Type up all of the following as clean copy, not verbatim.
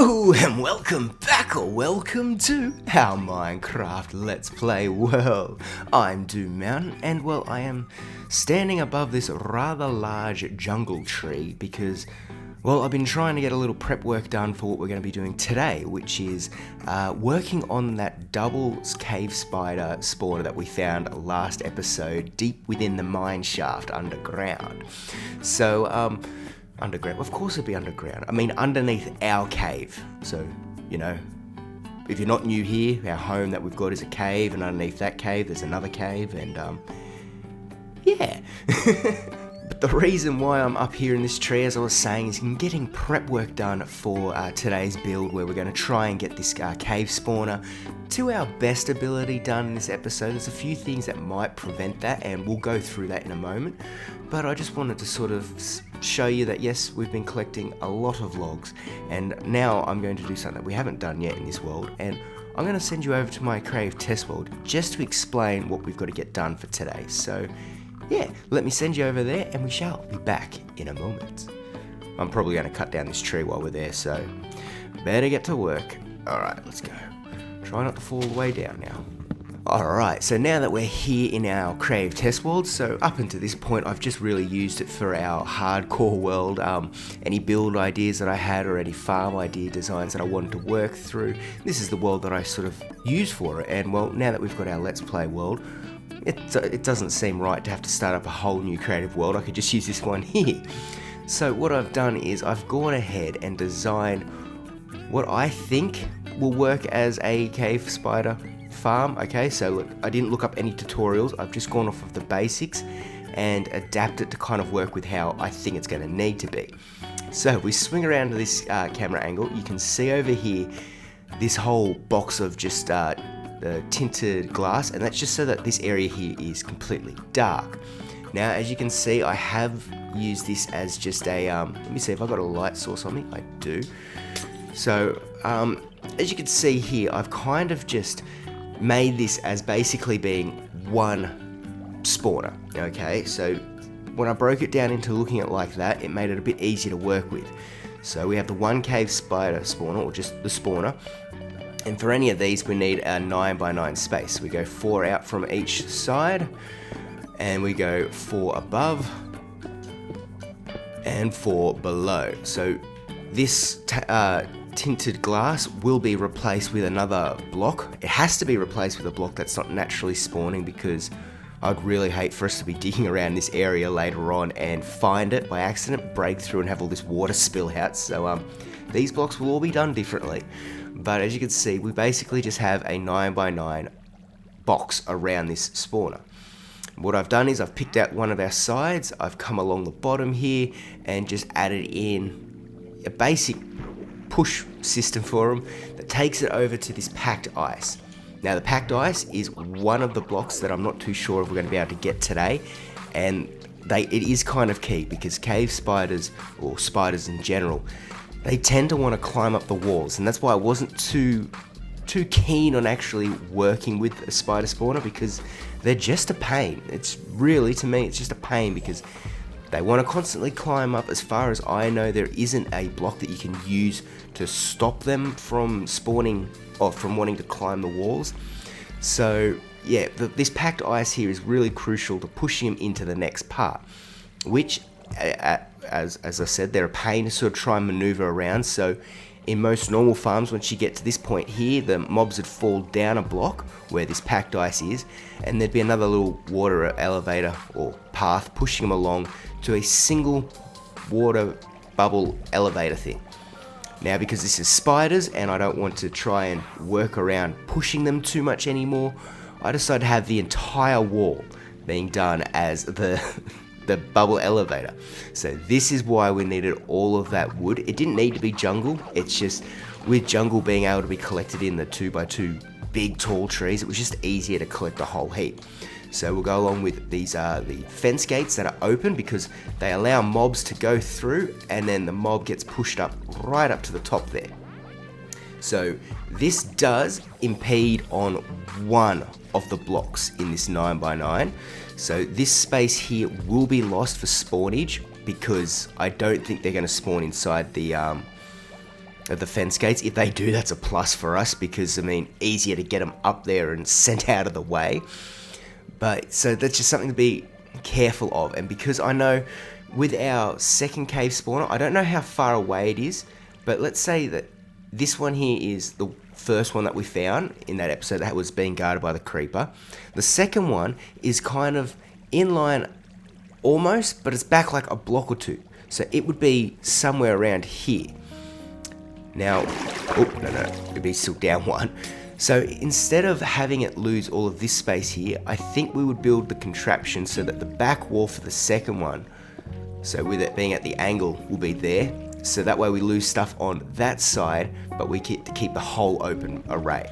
Hello and welcome back or welcome to our Minecraft Let's Play world. I'm DueMountain and well I am standing above this rather large jungle tree because well I've been trying to get a little prep work done for what we're going to be doing today, which is working on that double cave spider spawner that we found last episode deep within the mine shaft underground. So underground, of course it'd be underground. I mean underneath our cave. So, you know, if you're not new here, our home that we've got is a cave, and underneath that cave there's another cave, and yeah. But the reason why I'm up here in this tree, as I was saying, is I'm getting prep work done for today's build, where we're going to try and get this cave spawner to our best ability done in this episode. There's a few things that might prevent that, and we'll go through that in a moment. But I just wanted to sort of show you that yes, we've been collecting a lot of logs, and now I'm going to do something that we haven't done yet in this world, and I'm going to send you over to my cave test world just to explain what we've got to get done for today. So yeah, let me send you over there and we shall be back in a moment. I'm probably going to cut down this tree while we're there, so better get to work. Alright, let's go. Try not to fall all the way down now. Alright, so now that we're here in our cave test world, so up until this point I've just really used it for our hardcore world. Any build ideas that I had or any farm idea designs that I wanted to work through, this is the world that I sort of use for it. And well, now that we've got our Let's Play world, it doesn't seem right to have to start up a whole new creative world. I could just use this one here. So what I've done is I've gone ahead and designed what I think will work as a cave spider farm. Okay, so look, I didn't look up any tutorials. I've just gone off of the basics and adapted to kind of work with how I think it's going to need to be. So if we swing around to this camera angle, you can see over here this whole box of just the tinted glass, and that's just so that this area here is completely dark. Now as you can see, I have used this as just a let me see if I've got a light source on me. I do. So as you can see here, I've kind of just made this as basically being one spawner. Okay, so when I broke it down into looking at it like that, it made it a bit easier to work with. So we have the one cave spider spawner, or just the spawner. And for any of these, we need a 9x9 space. We go 4 out from each side, and we go 4 above and 4 below. So this tinted glass will be replaced with another block. It has to be replaced with a block that's not naturally spawning, because I'd really hate for us to be digging around this area later on and find it by accident, break through and have all this water spill out. So these blocks will all be done differently. But as you can see, we basically just have a 9x9 box around this spawner. What I've done is I've picked out one of our sides, I've come along the bottom here and just added in a basic push system for them that takes it over to this packed ice. Now the packed ice is one of the blocks that I'm not too sure if we're going to be able to get today, and it is kind of key because cave spiders, or spiders in general, they tend to want to climb up the walls, and that's why I wasn't too keen on actually working with a spider spawner, because they're just a pain. It's really, to me, it's just a pain because they want to constantly climb up. As far as I know, there isn't a block that you can use to stop them from spawning or from wanting to climb the walls. So yeah, this packed ice here is really crucial to pushing them into the next part, which as I said, they're a pain to sort of try and maneuver around. So in most normal farms, once you get to this point here, the mobs would fall down a block where this packed ice is, and there'd be another little water elevator or path pushing them along to a single water bubble elevator thing. Now because this is spiders and I don't want to try and work around pushing them too much anymore, I decided to have the entire wall being done as the bubble elevator. So this is why we needed all of that wood. It didn't need to be jungle, it's just with jungle being able to be collected in the 2x2 big tall trees, it was just easier to collect a whole heap. So we'll go along with these the fence gates that are open because they allow mobs to go through, and then the mob gets pushed up right up to the top there. So this does impede on one of the blocks in this 9x9. So this space here will be lost for spawnage because I don't think they're going to spawn inside the of the fence gates. If they do, that's a plus for us, because I mean, easier to get them up there and sent out of the way. But so that's just something to be careful of. And because I know with our second cave spawner, I don't know how far away it is, but let's say that this one here is the first one that we found in that episode that was being guarded by the creeper. The second one is kind of in line almost, but it's back like a block or two. So it would be somewhere around here. Now, it'd be still down one. So instead of having it lose all of this space here, I think we would build the contraption so that the back wall for the second one, so with it being at the angle, will be there. So that way we lose stuff on that side, but we get to keep the whole open array.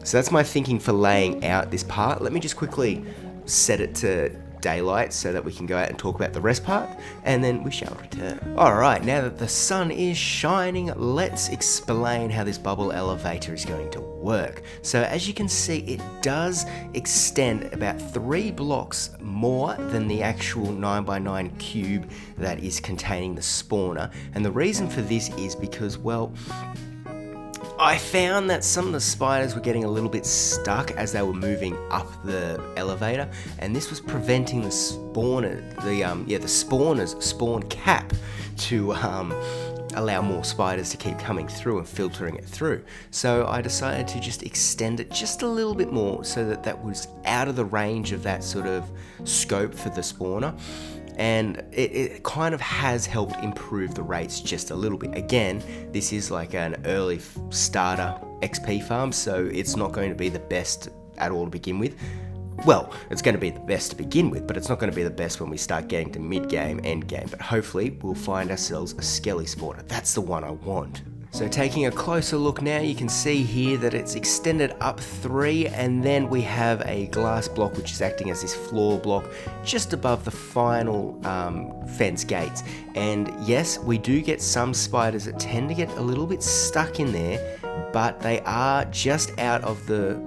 So that's my thinking for laying out this part. Let me just quickly set it to daylight so that we can go out and talk about the rest part, and then we shall return. Alright, now that the sun is shining, let's explain how this bubble elevator is going to work. So as you can see, it does extend about 3 blocks more than the actual 9x9 cube that is containing the spawner, and the reason for this is because, well, I found that some of the spiders were getting a little bit stuck as they were moving up the elevator, and this was preventing the the spawner's spawn cap to allow more spiders to keep coming through and filtering it through. So I decided to just extend it just a little bit more so that that was out of the range of that sort of scope for the spawner. And it kind of has helped improve the rates just a little bit. Again, this is like an early starter XP farm, so it's not going to be the best at all to begin with. Well, it's going to be the best to begin with, but it's not going to be the best when we start getting to mid-game, end-game. But hopefully, we'll find ourselves a skelly spawner. That's the one I want. So taking a closer look now, you can see here that it's extended up 3, and then we have a glass block which is acting as this floor block just above the final fence gates. And yes, we do get some spiders that tend to get a little bit stuck in there, but they are just out of the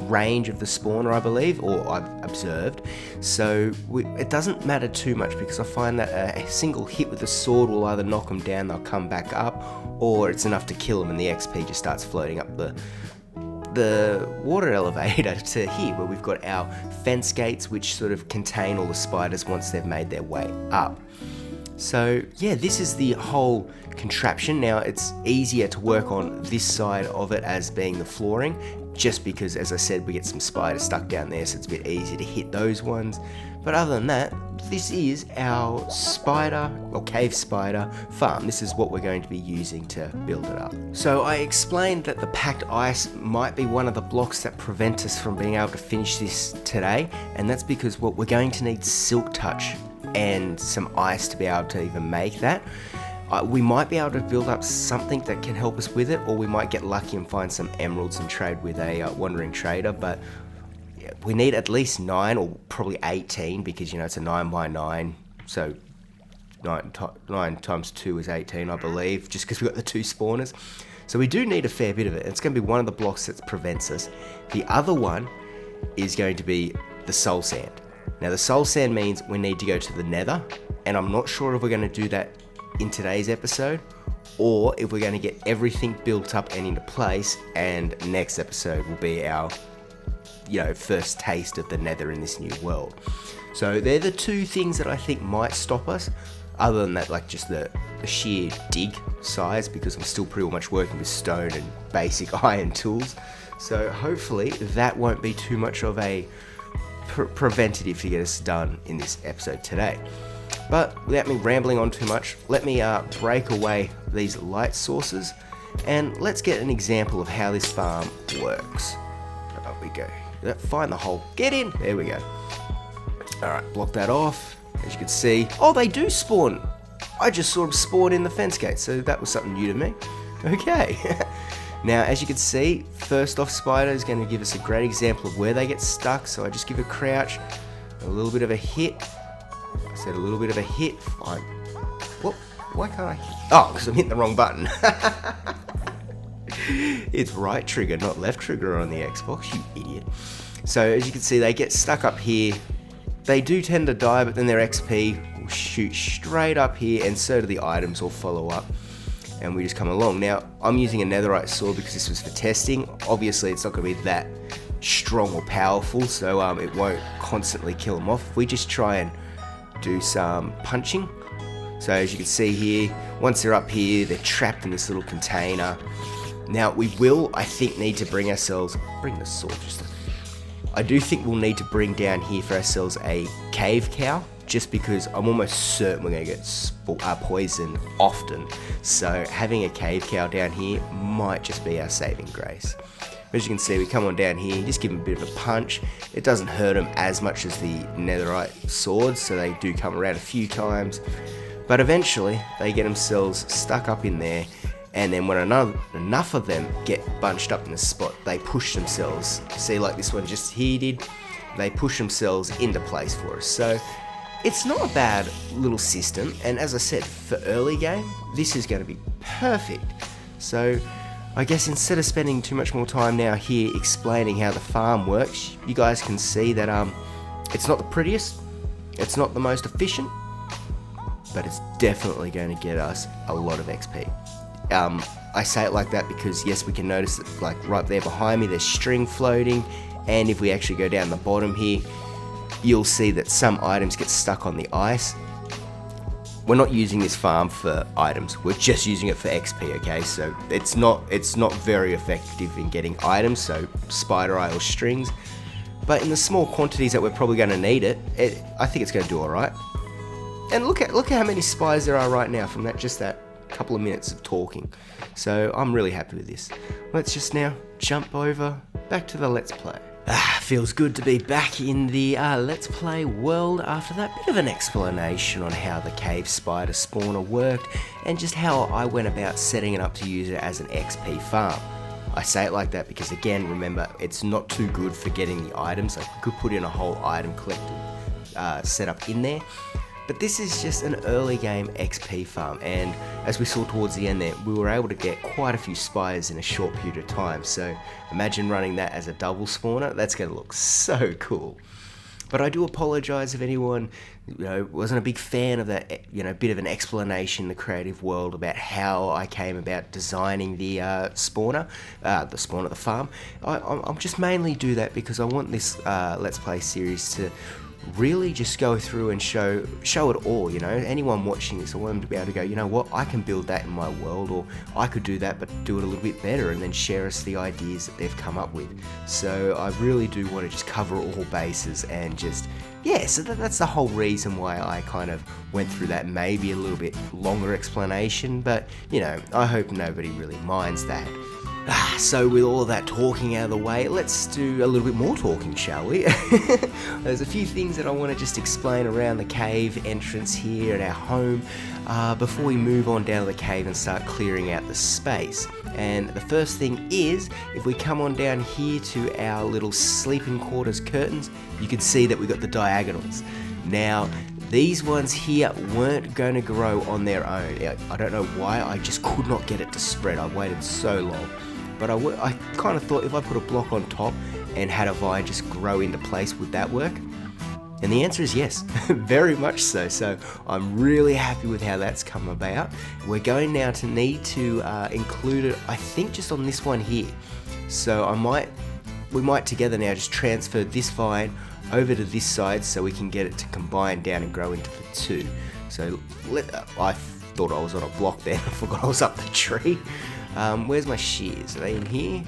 range of the spawner, I believe, or I've observed. So it doesn't matter too much, because I find that a single hit with the sword will either knock them down, they'll come back up, or it's enough to kill them and the XP just starts floating up the water elevator to here, where we've got our fence gates which sort of contain all the spiders once they've made their way up. So yeah, this is the whole contraption. Now it's easier to work on this side of it as being the flooring, just because, as I said, we get some spiders stuck down there, so it's a bit easier to hit those ones. But other than that, this is our spider, or cave spider farm. This is what we're going to be using to build it up. So I explained that the packed ice might be one of the blocks that prevent us from being able to finish this today, and that's because, well, we're going to need silk touch and some ice to be able to even make that. We might be able to build up something that can help us with it, or we might get lucky and find some emeralds and trade with a wandering trader, but yeah, we need at least 9 or probably 18, because, you know, it's a 9x9, so 9 times 2 is 18, I believe, just because we've got the 2 spawners. So we do need a fair bit of it. It's going to be one of the blocks that prevents us. The other one is going to be the soul sand. Now the soul sand means we need to go to the nether, and I'm not sure if we're going to do that in today's episode, or if we're going to get everything built up and into place, and next episode will be our, you know, first taste of the nether in this new world. So they're the 2 things that I think might stop us, other than that, like just the sheer dig size, because I'm still pretty much working with stone and basic iron tools. So hopefully that won't be too much of a preventative to get us done in this episode today. But without me rambling on too much, let me break away these light sources, and let's get an example of how this farm works. Up we go. Find the hole. Get in. There we go. Alright, block that off. As you can see, oh, they do spawn. I just saw them spawn in the fence gate, so that was something new to me. Okay. Now, as you can see, first off spider is going to give us a great example of where they get stuck, so I just give a crouch, a little bit of a hit. I said a little bit of a hit. Fine. Whoop. Why can't I? Oh, because I'm hitting the wrong button. It's right trigger, not left trigger on the Xbox, you idiot. So as you can see, they get stuck up here. They do tend to die, but then their XP will shoot straight up here, and so do the items will follow up. and we just come along. Now, I'm using a netherite sword because this was for testing. Obviously, it's not going to be that strong or powerful, so it won't constantly kill them off. If we just try and do some punching. So as you can see here, once they're up here, they're trapped in this little container. Now, we will, I think, need to bring the sword just I do think we'll need to bring down here for ourselves a cave cow, just because I'm almost certain we're going to get poisoned often. So having a cave cow down here might just be our saving grace. As you can see, we come on down here, just give them a bit of a punch. It doesn't hurt them as much as the netherite swords, so they do come around a few times. But eventually, they get themselves stuck up in there, and then when enough of them get bunched up in a spot, they push themselves. See, like this one just here did, they push themselves into place for us. So it's not a bad little system, and as I said, for early game, this is going to be perfect. So I guess instead of spending too much more time now here explaining how the farm works, you guys can see that it's not the prettiest, it's not the most efficient, but it's definitely going to get us a lot of XP. I say it like that because yes, we can notice that like right there behind me there's string floating, and if we actually go down the bottom here, you'll see that some items get stuck on the ice. We're not using this farm for items, we're just using it for XP, okay? So it's not very effective in getting items, so spider eye or strings, but in the small quantities that we're probably going to need I think it's going to do alright. And look at how many spiders there are right now from that couple of minutes of talking. So I'm really happy with this. Let's just now jump over back to the Let's Play. Feels good to be back in the Let's Play world after that bit of an explanation on how the cave spider spawner worked and just how I went about setting it up to use it as an XP farm. I say it like that because again, remember, it's not too good for getting the items. Like, we could put in a whole item collecting setup in there. But this is just an early game XP farm, and as we saw towards the end there, we were able to get quite a few spiders in a short period of time. So imagine running that as a double spawner. That's going to look so cool. But I do apologise if anyone wasn't a big fan of that bit of an explanation in the creative world about how I came about designing the spawner, the farm. I'll just mainly do that because I want this Let's Play series to really just go through and show it all. Anyone watching this, I want them to be able to go, you know what, I can build that in my world, or I could do that but do it a little bit better, and then share us the ideas that they've come up with. So I really do want to just cover all bases and just, so that's the whole reason why I kind of went through that maybe a little bit longer explanation, but I hope nobody really minds that. So with all of that talking out of the way, let's do a little bit more talking, shall we? There's a few things that I want to just explain around the cave entrance here at our home before we move on down to the cave and start clearing out the space. And the first thing is, if we come on down here to our little sleeping quarters curtains, you can see that we've got the diagonals. Now, these ones here weren't going to grow on their own. I don't know why, I just could not get it to spread. I waited so long. But I kind of thought if I put a block on top and had a vine just grow into place, would that work? And the answer is yes, very much so. So I'm really happy with how that's come about. We're going now to need to include it, I think, just on this one here. So we might together now just transfer this vine over to this side so we can get it to combine down and grow into the two. So I thought I was on a block there, I forgot I was up the tree. Where's my shears? Are they in here?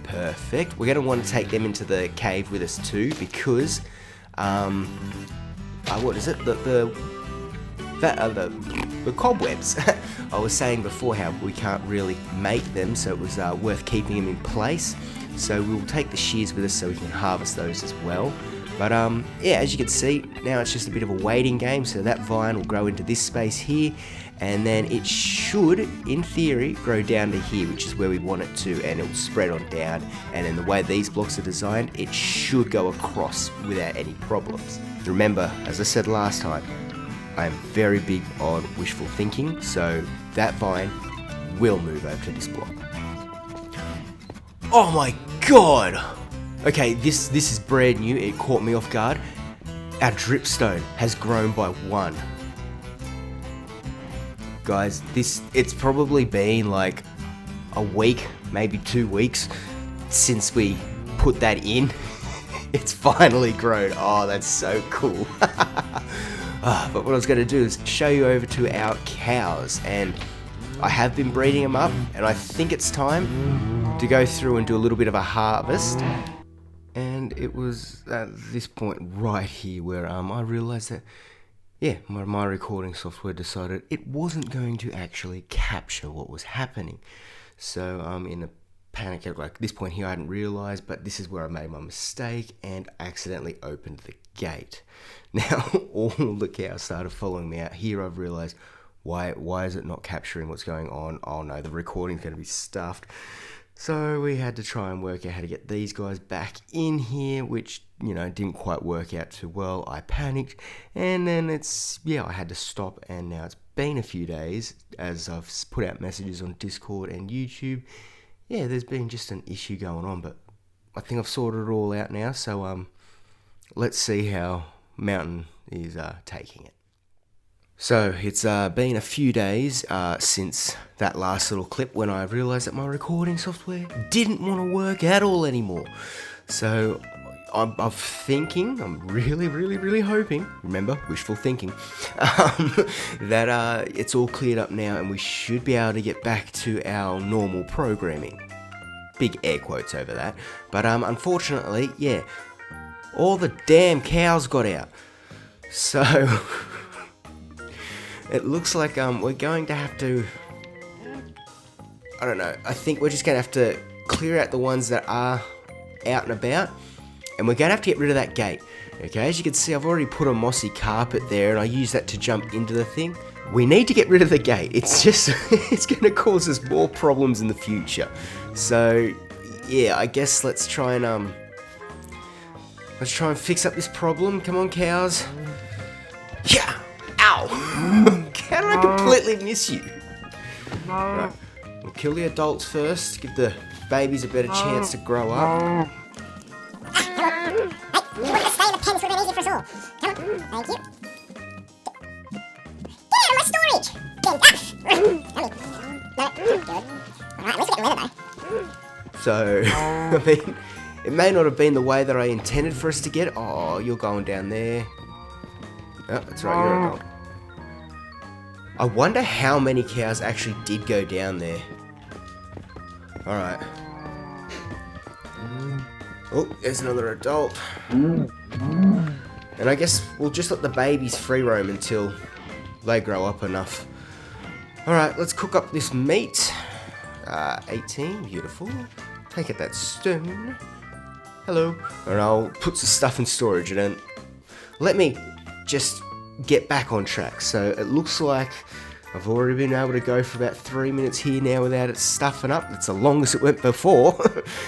Perfect. We're going to want to take them into the cave with us too, because what is it? The cobwebs. I was saying before how we can't really make them, so it was worth keeping them in place. So we'll take the shears with us so we can harvest those as well. But as you can see, now it's just a bit of a waiting game. So that vine will grow into this space here, and then it should, in theory, grow down to here, which is where we want it to, and it'll spread on down. And in the way these blocks are designed, it should go across without any problems. Remember, as I said last time, I am very big on wishful thinking, so that vine will move over to this block. Oh my god! Okay, this is brand new, it caught me off guard. Our dripstone has grown by 1. Guys, it's probably been like a week, maybe 2 weeks since we put that in. It's finally grown. Oh, that's so cool. But what I was going to do is show you over to our cows, and I have been breeding them up, and I think it's time to go through and do a little bit of a harvest. And it was at this point right here where I realized that, yeah, my recording software decided it wasn't going to actually capture what was happening. So I'm in a panic at like this point here. I hadn't realized, but this is where I made my mistake and accidentally opened the gate. Now all the cows started following me out. Here I've realized why is it not capturing what's going on? Oh no, the recording's going to be stuffed. So we had to try and work out how to get these guys back in here, which, didn't quite work out too well. I panicked, and then I had to stop, and now it's been a few days as I've put out messages on Discord and YouTube. Yeah, there's been just an issue going on, but I think I've sorted it all out now, so let's see how Mountain is taking it. So it's been a few days since that last little clip when I realised that my recording software didn't want to work at all anymore. So I'm thinking, I'm really hoping, remember, wishful thinking, that it's all cleared up now and we should be able to get back to our normal programming. Big air quotes over that. But unfortunately, yeah, all the damn cows got out. So it looks like we're going to have to, I don't know, I think we're just going to have to clear out the ones that are out and about, and we're going to have to get rid of that gate. Okay, as you can see, I've already put a mossy carpet there, and I use that to jump into the thing. We need to get rid of the gate. It's just, it's going to cause us more problems in the future. So, yeah, I guess let's try and fix up this problem. Come on, cows. Yeah. Ow! How did I completely miss you? Right, we'll kill the adults first, give the babies a better chance to grow up. Hey, you want to stay in the pens, would have been easier for us all. Come on, thank you. Get out of my storage! No, good. Alright, let's get the leather though. So, I mean, it may not have been the way that I intended for us to get it. Oh, you're going down there. Oh, that's right, you're an adult. I wonder how many cows actually did go down there. Alright. Oh, there's another adult. And I guess we'll just let the babies free roam until they grow up enough. Alright, let's cook up this meat. 18, beautiful. Take it that stone. Hello. And I'll put some stuff in storage and then let me just get back on track. So it looks like I've already been able to go for about 3 minutes here now without it stuffing up. That's the longest it went before.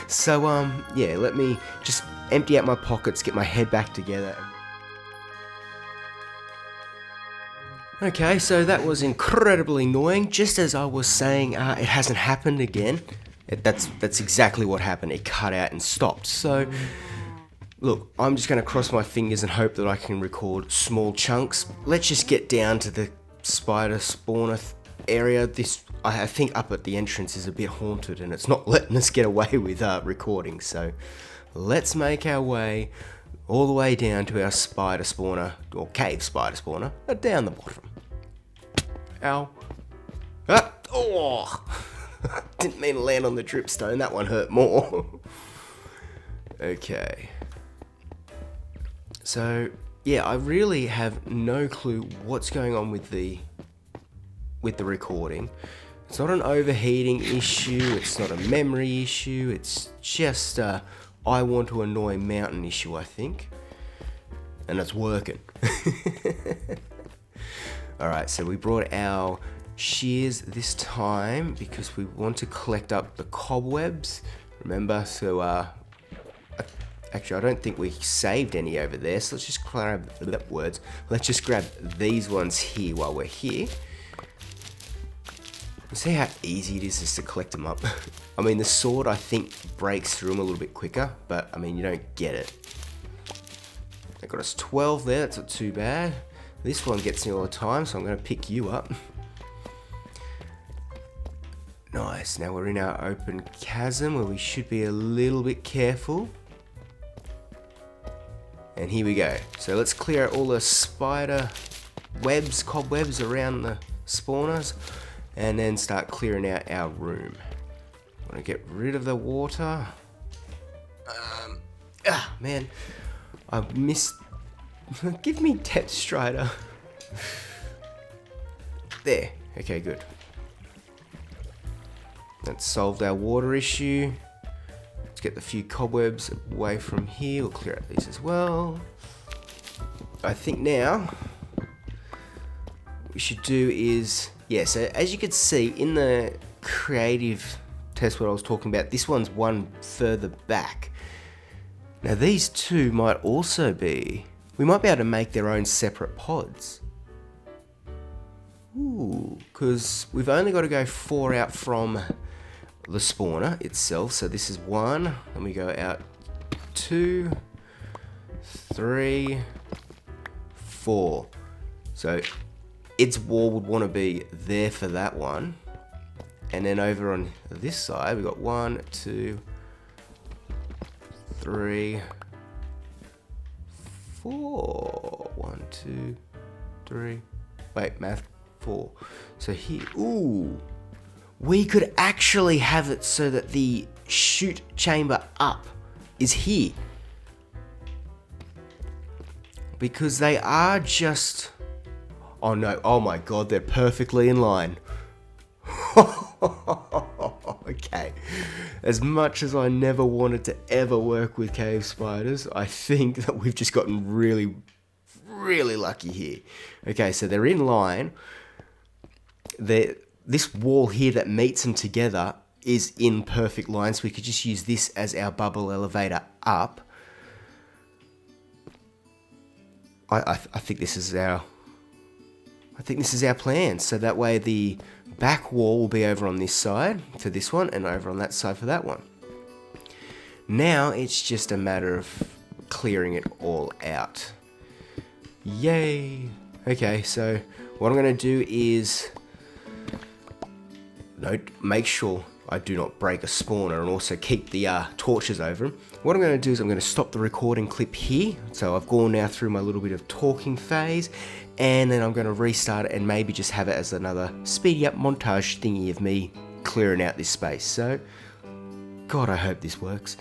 So yeah, let me just empty out my pockets, get my head back together. Okay, so that was incredibly annoying. Just as I was saying, it hasn't happened again. That's exactly what happened. It cut out and stopped. So look, I'm just going to cross my fingers and hope that I can record small chunks. Let's just get down to the spider spawner area. This, I think, up at the entrance is a bit haunted and it's not letting us get away with recording. So let's make our way all the way down to our spider spawner, or cave spider spawner, down the bottom. Ow. Ah, oh! Didn't mean to land on the dripstone. That one hurt more. Okay. So, yeah, I really have no clue what's going on with the recording. It's not an overheating issue, it's not a memory issue, it's just a I want to annoy Mountain issue, I think. And it's working. Alright, so we brought our shears this time because we want to collect up the cobwebs. Remember, so actually, I don't think we saved any over there, so let's just grab Let's just grab these ones here while we're here. See how easy it is just to collect them up. I mean, the sword I think breaks through them a little bit quicker, but I mean, you don't get it. That got us 12 there. That's not too bad. This one gets me all the time, so I'm going to pick you up. Nice, now we're in our open chasm where we should be a little bit careful. And here we go. So let's clear out all the spider webs, cobwebs around the spawners, and then start clearing out our room. Want to get rid of the water. Man, I missed. Give me Depth Strider. There. Okay, good. That's solved our water issue. Let's get the few cobwebs away from here. We'll clear out these as well. I think now what we should do is, yeah, so as you can see in the creative test what I was talking about, this one's one further back. Now these two might also be, we might be able to make their own separate pods. Ooh, because we've only got to go 4 out from the spawner itself. So this is 1, and we go out 2, 3, 4. So its wall would want to be there for that one. And then over on this side, we've got 1, 2, 3, 4. 1, 2, 3. Wait, math. 4. So here, ooh, we could actually have it so that the chute chamber up is here. Because they are just, oh no, oh my god, they're perfectly in line. Okay, as much as I never wanted to ever work with cave spiders, I think that we've just gotten really lucky here. Okay, so they're in line. This wall here that meets them together is in perfect line, so we could just use this as our bubble elevator up. I think this is our plan. So that way the back wall will be over on this side for this one, and over on that side for that one. Now it's just a matter of clearing it all out. Yay! Okay, so what I'm going to do is make sure I do not break a spawner, and also keep the torches over them. What I'm going to do is I'm going to stop the recording clip here. So I've gone now through my little bit of talking phase, and then I'm going to restart it and maybe just have it as another speedy up montage thingy of me clearing out this space. So, God, I hope this works.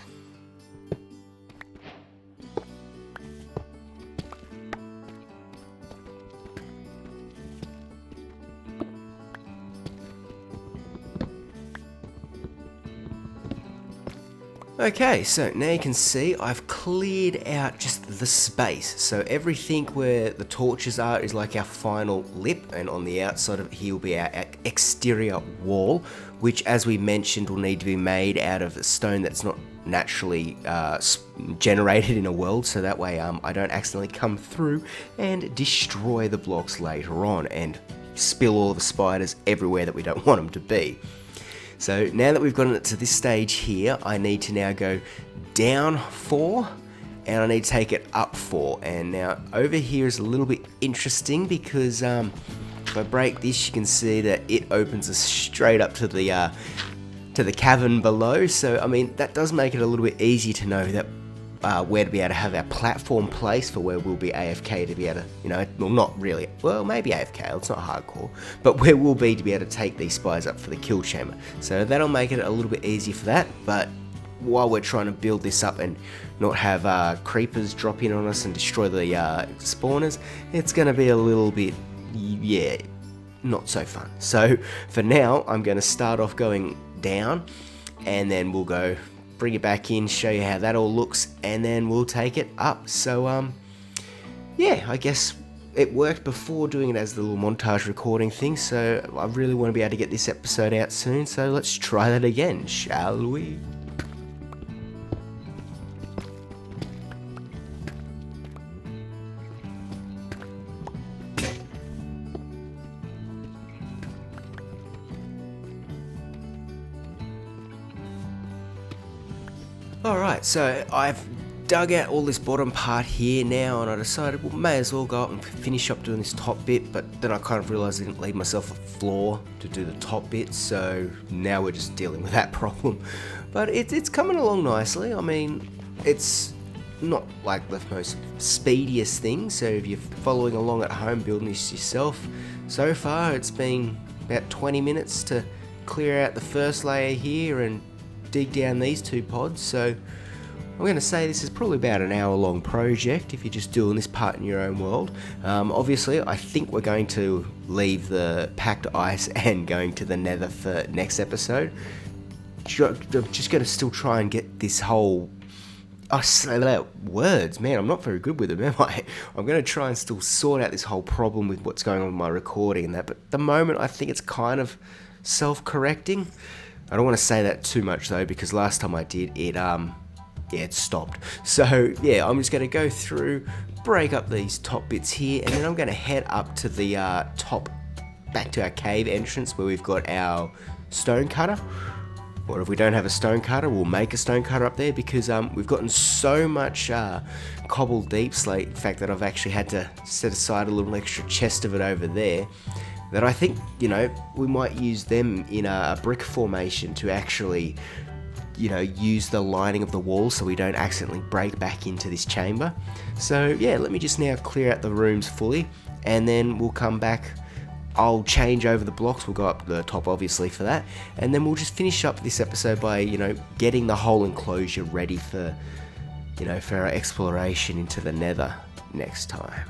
Okay, so now you can see I've cleared out just the space. So everything where the torches are is like our final lip, and on the outside of it here will be our exterior wall, which, as we mentioned, will need to be made out of a stone that's not naturally generated in a world, so that way I don't accidentally come through and destroy the blocks later on and spill all the spiders everywhere that we don't want them to be. So now that we've gotten it to this stage here, I need to now go down 4, and I need to take it up 4. And now over here is a little bit interesting, because if I break this, you can see that it opens us straight up to the cavern below. So I mean, that does make it a little bit easier to know that where to be able to have our platform placed for where we'll be AFK to be able to, well, not really, well, maybe AFK, it's not hardcore, but where we'll be to be able to take these spiders up for the kill chamber. So that'll make it a little bit easier for that, but while we're trying to build this up and not have creepers drop in on us and destroy the spawners, it's going to be a little bit, yeah, not so fun. So for now, I'm going to start off going down, and then we'll go bring it back in, show you how that all looks, and then we'll take it up. So yeah, I guess it worked before doing it as the little montage recording thing, so I really want to be able to get this episode out soon, so let's try that again, shall we? Alright, so I've dug out all this bottom part here now, and I decided, well, may as well go up and finish up doing this top bit, but then I kind of realised I didn't leave myself a floor to do the top bit, so now we're just dealing with that problem. But it's coming along nicely. I mean, it's not like the most speediest thing, so if you're following along at home building this yourself, so far it's been about 20 minutes to clear out the first layer here and dig down these 2 pods, so I'm going to say this is probably about an hour-long project if you're just doing this part in your own world. Obviously, I think we're going to leave the packed ice and going to the nether for next episode. I'm just going to still try and get this whole... I say that words, man, I'm not very good with them, am I? I'm going to try and still sort out this whole problem with what's going on with my recording and that, but at the moment I think it's kind of self-correcting. I don't want to say that too much though, because last time I did it, it stopped. So yeah, I'm just going to go through, break up these top bits here, and then I'm going to head up to the top, back to our cave entrance where we've got our stone cutter. Or if we don't have a stone cutter, we'll make a stone cutter up there, because we've gotten so much cobble deep slate, in fact, that I've actually had to set aside a little extra chest of it over there, that I think, you know, we might use them in a brick formation to actually, you know, use the lining of the wall so we don't accidentally break back into this chamber. So yeah, let me just now clear out the rooms fully, and then we'll come back. I'll change over the blocks, we'll go up the top obviously for that, and then we'll just finish up this episode by, you know, getting the whole enclosure ready for, you know, for our exploration into the nether next time.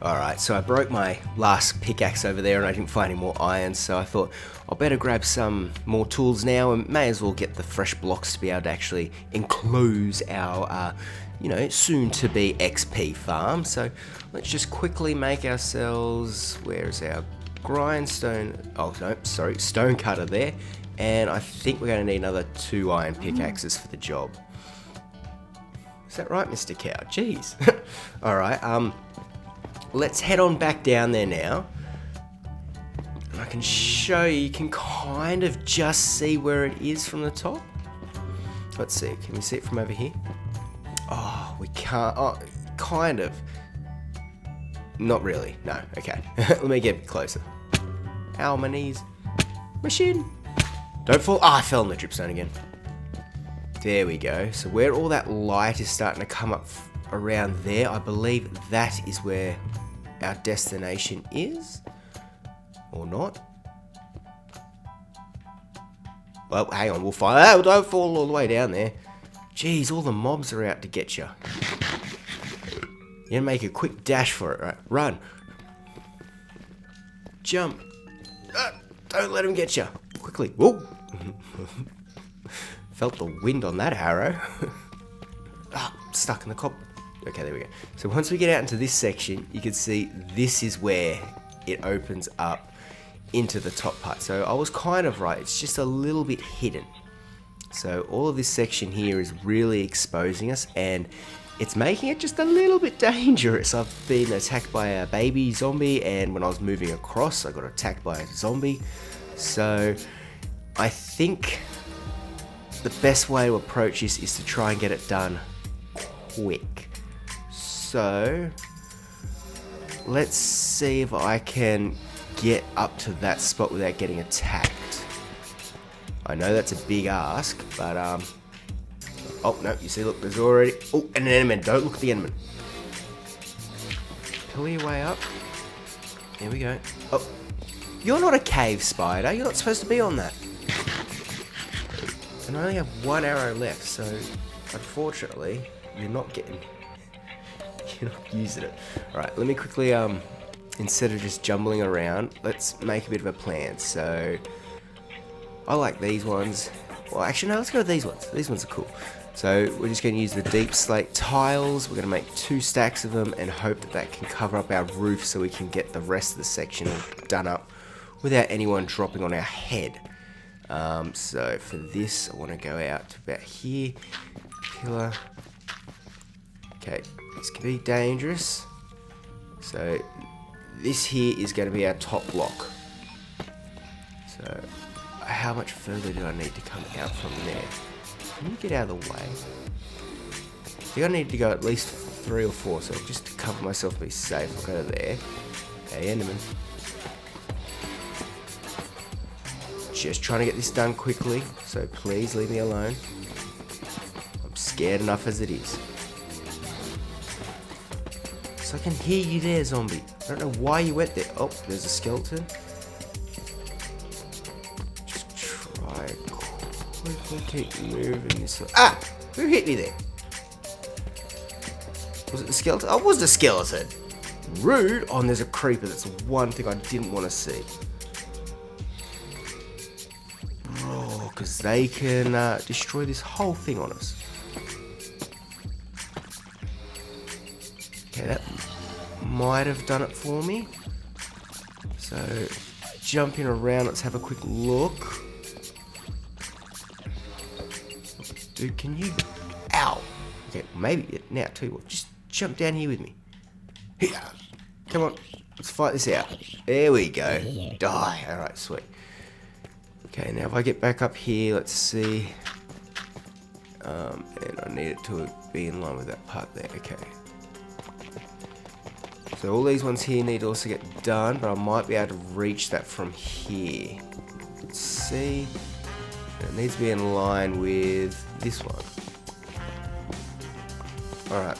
Alright, so I broke my last pickaxe over there and I didn't find any more iron, so I thought I'll better grab some more tools now and may as well get the fresh blocks to be able to actually enclose our, you know, soon to be XP farm. So let's just quickly make ourselves, where's our grindstone, oh no, sorry, stone cutter there, and I think we're going to need another 2 iron pickaxes for the job. Is that right, Mr. Cow? Jeez. Alright, let's head on back down there now. And I can show you, you can kind of just see where it is from the top. Let's see, can we see it from over here? Oh, we can't, oh, kind of. Not really, no, okay. Let me get closer. Ow, my knees. Machine. Don't fall, I fell in the dripstone again. There we go, so where all that light is starting to come up around there, I believe that is where our destination is, or not. Well, hang on, we'll find out. Don't fall all the way down there. Jeez, all the mobs are out to get you. You're gonna make a quick dash for it, right? Run. Jump. Don't let him get you. Quickly. Whoa. Felt the wind on that arrow. Stuck in the cop. Okay, there we go. So once we get out into this section, you can see this is where it opens up into the top part. So I was kind of right. It's just a little bit hidden. So all of this section here is really exposing us, and it's making it just a little bit dangerous. I've been attacked by a baby zombie, and when I was moving across, I got attacked by a zombie. So I think the best way to approach this is to try and get it done quick. So let's see if I can get up to that spot without getting attacked. I know that's a big ask, but oh no, you see, look, there's already, oh, and an enderman. Don't look at the enderman. Pull your way up. There we go. Oh, you're not a cave spider. You're not supposed to be on that. And I only have 1 arrow left, so unfortunately, you're not using it. Alright, let me quickly, instead of just jumbling around, let's make a bit of a plan. So, I like these ones. Well, actually, no, let's go with these ones. These ones are cool. So, we're just going to use the deep slate tiles. We're going to make 2 stacks of them and hope that that can cover up our roof so we can get the rest of the section done up without anyone dropping on our head. So, for this, I want to go out to about here. Pillar. Okay, this can be dangerous. So, this here is going to be our top block. So, how much further do I need to come out from there? Can you get out of the way? think I need to go at least 3 or 4, so just to cover myself, be safe, I'll go there. Hey, Enderman. Just trying to get this done quickly, so please leave me alone. I'm scared enough as it is. So I can hear you there, zombie. I don't know why you went there. Oh, there's a skeleton. Just try quickly keep moving this way. Ah! Who hit me there? Was it the skeleton? Oh, it was the skeleton. Rude. Oh, and there's a creeper. That's the one thing I didn't want to see. Bro, because they can destroy this whole thing on us. Okay, that might have done it for me. So, jumping around, let's have a quick look. Dude, can you... Ow! Okay, maybe... Now, tell you what, just jump down here with me. Here. Come on, let's fight this out. There we go. Die. Alright, sweet. Okay, now if I get back up here, let's see. And I need it to be in line with that part there. Okay. So all these ones here need to also get done, but I might be able to reach that from here. Let's see. It needs to be in line with this one. Alright,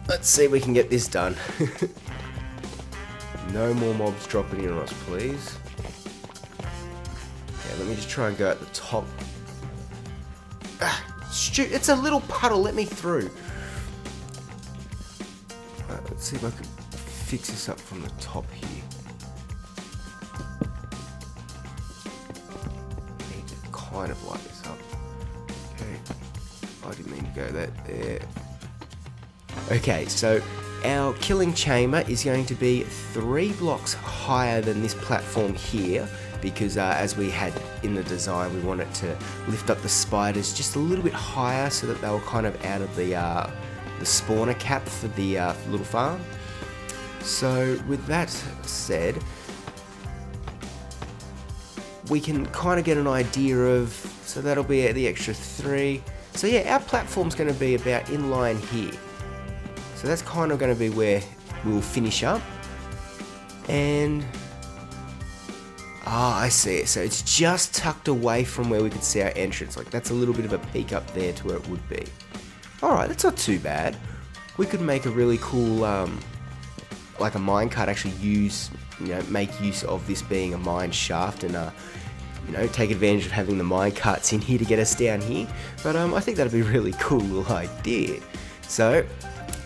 let's see if we can get this done. No more mobs dropping in on us, please. Okay, let me just try and go at the top. Ah, shoot, it's a little puddle, let me through. Alright, let's see if I can fix this up from the top here. I need to kind of light this up. Okay, I didn't mean to go that there. Okay, so our killing chamber is going to be 3 blocks higher than this platform here, because as we had in the design, we wanted to lift up the spiders just a little bit higher so that they were kind of out of the spawner cap for the little farm. So with that said, we can kind of get an idea of, so that'll be the extra 3. So yeah, our platform's going to be about in line here. So that's kind of going to be where we'll finish up. And I see it. So it's just tucked away from where we could see our entrance. Like that's a little bit of a peek up there to where it would be. Alright, that's not too bad. We could make a really cool, like a minecart, actually make use of this being a mine shaft and, take advantage of having the minecarts in here to get us down here. But I think that'd be a really cool idea. So,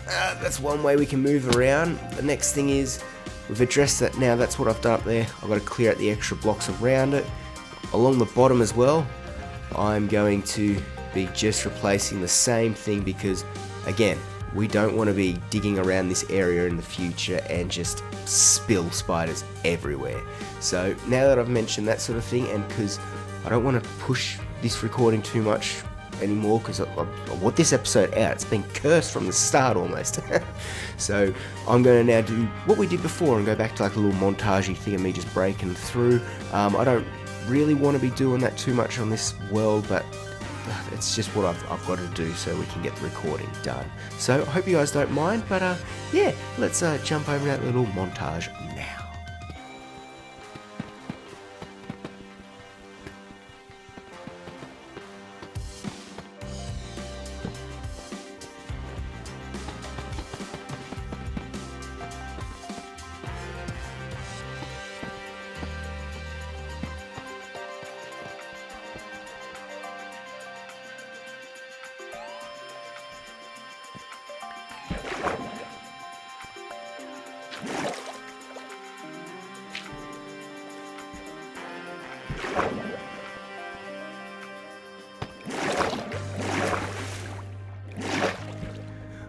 that's one way we can move around. The next thing is, we've addressed that now, that's what I've done up there. I've got to clear out the extra blocks around it. Along the bottom as well, I'm going to be just replacing the same thing because, again, we don't want to be digging around this area in the future and just spill spiders everywhere. So now that I've mentioned that sort of thing, and because I don't want to push this recording too much anymore, because I want this episode out, it's been cursed from the start almost. So I'm going to now do what we did before and go back to like a little montagey thing of me just breaking through. I don't really want to be doing that too much on this world, but it's just what I've got to do so we can get the recording done. So I hope you guys don't mind, but yeah, let's jump over that little montage now.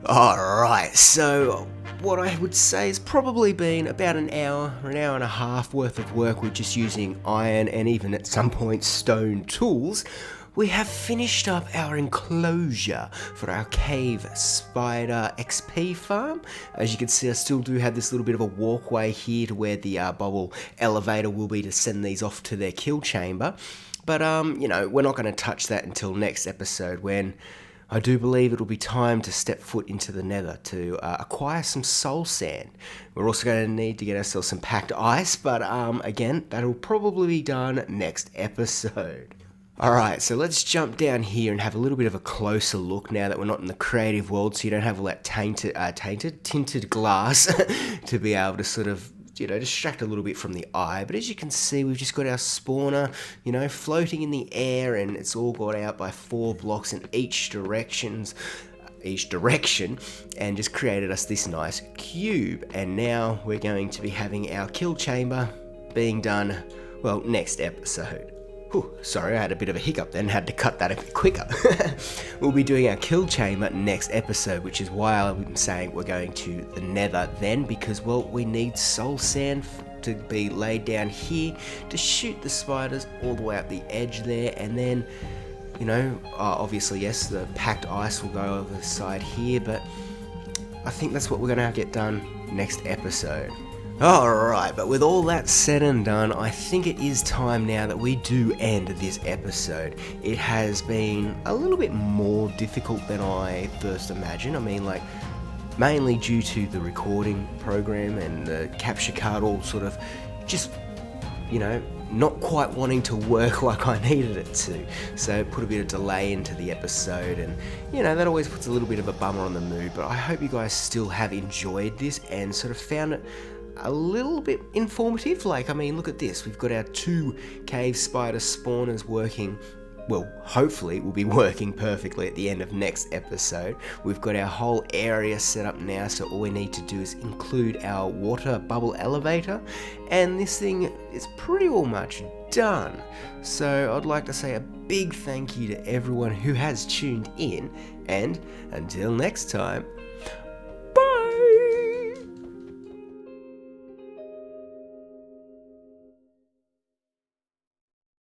Alright, so what I would say has probably been about an hour or an hour and a half worth of work with just using iron and even at some point stone tools. We have finished up our enclosure for our cave spider XP farm. As you can see, I still do have this little bit of a walkway here to where the bubble elevator will be to send these off to their kill chamber. But, we're not going to touch that until next episode when I do believe it'll be time to step foot into the nether to acquire some soul sand. We're also going to need to get ourselves some packed ice, but again, that'll probably be done next episode. Alright, so let's jump down here and have a little bit of a closer look now that we're not in the creative world, so you don't have all that tinted glass to be able to sort of, distract a little bit from the eye. But as you can see, we've just got our spawner, floating in the air, and it's all got out by 4 blocks in each direction, and just created us this nice cube. And now we're going to be having our kill chamber being done, well, next episode. Sorry, I had a bit of a hiccup then, had to cut that a bit quicker. We'll be doing our kill chamber next episode, which is why I'm saying we're going to the nether then, because, well, we need soul sand to be laid down here to shoot the spiders all the way up the edge there, and then, obviously, yes, the packed ice will go over the side here, but I think that's what we're going to get done next episode. Alright, but with all that said and done, I think it is time now that we do end this episode. It has been a little bit more difficult than I first imagined. I mean, mainly due to the recording program and the capture card all sort of just, not quite wanting to work like I needed it to. So it put a bit of delay into the episode, and that always puts a little bit of a bummer on the mood, but I hope you guys still have enjoyed this and sort of found it a little bit informative. Look at this. We've got our 2 cave spider spawners working. Well, hopefully it will be working perfectly at the end of next episode. We've got our whole area set up now, so all we need to do is include our water bubble elevator, and this thing is pretty much done. So I'd like to say a big thank you to everyone who has tuned in, and until next time,